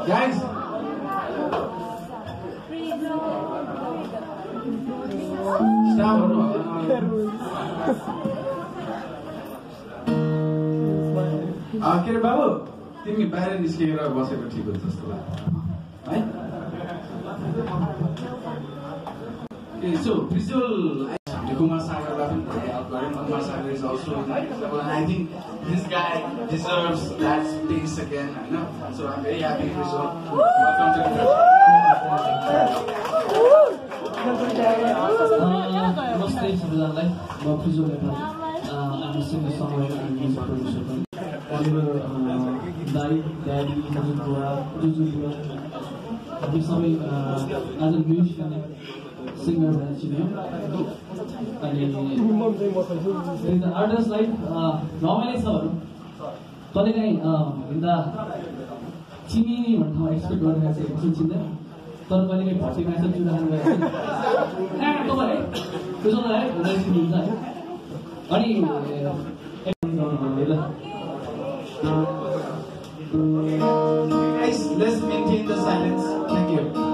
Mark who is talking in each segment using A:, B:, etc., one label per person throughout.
A: Guys, stop. के रे बाबु तिमी बाहिर निस्केर बसेको ठिक हुन्छ जस्तो लाग्छ है so visual Kumar Sagar Kumar Sagar is also I think this guy deserves that space again, you know? So I'm very happy visual. Welcome to the
B: Namaste everyone. I'm visual I'm a singer songwriter and music producer. Oliver Daddy Juju हामी सबै आज musician singer चिन्यो अनि आर्टिस्टलाई रमाइलो छ भनौँ कहिलेकाहीँ हिँड्दा चिनिने भन्ने ठाउँमा एक्सपेक्ट गरेर चाहिँ एकछिन चिन्दैन तर कहिलेकाहीँ भर्ती मान्छे जुदा खानु गएर तपाईँ त्यसो है हुँदै चिन्नुहुन्छ अनि
A: Guys, let's maintain the silence. Thank you.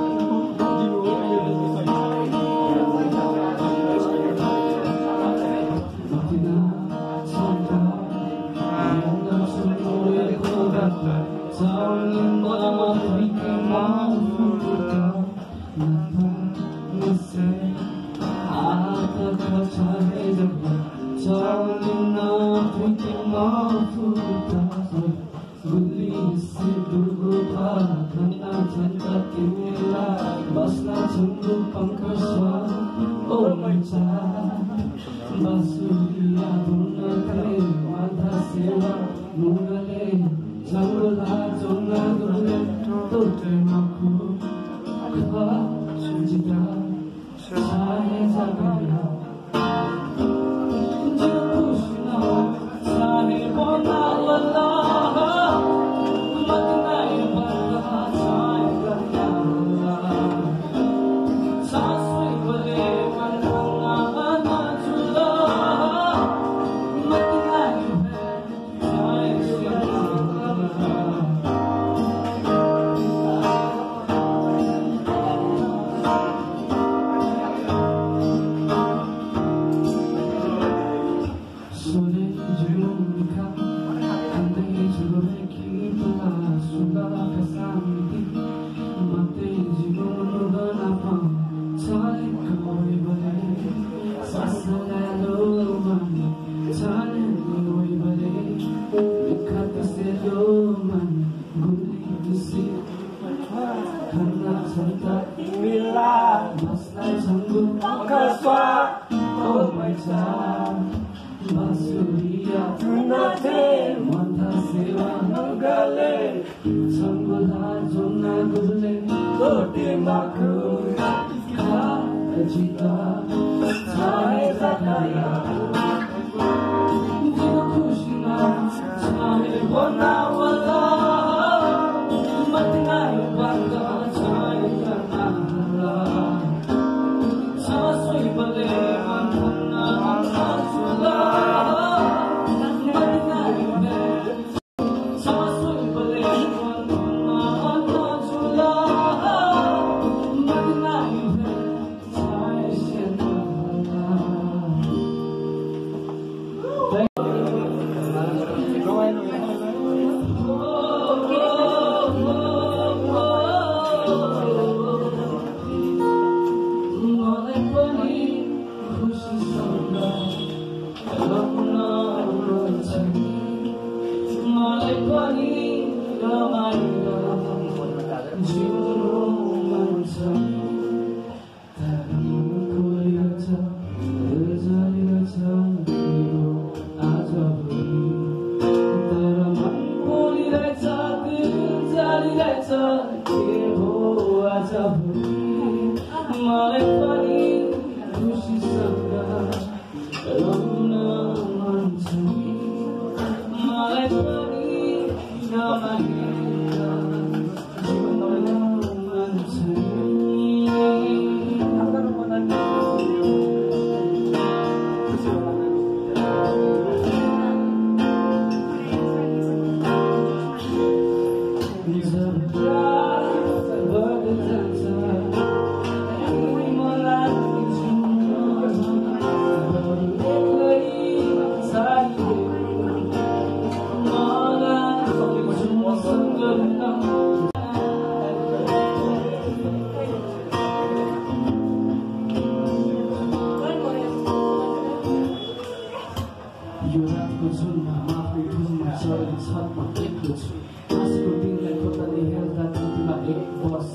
B: बस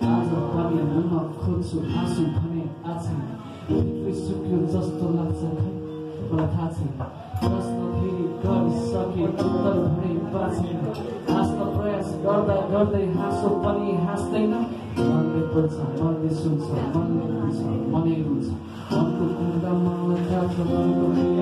B: आज पनि म खोज्छु हाँसु भने आज भित्रै सुक्यो जस्तो लाग्छ खै मलाई थाहा छैन प्रश्न फेरि गरिसके उत्तर भने बाँच्दैन हाँस्न प्रयास गर्दा गर्दै हाँसो पनि हाँस्दैन मनले बोल्छ मनले सुन्छ मनले बुझ्छ मनै बुझ्छ मनको कुरा मलाई थाहा छ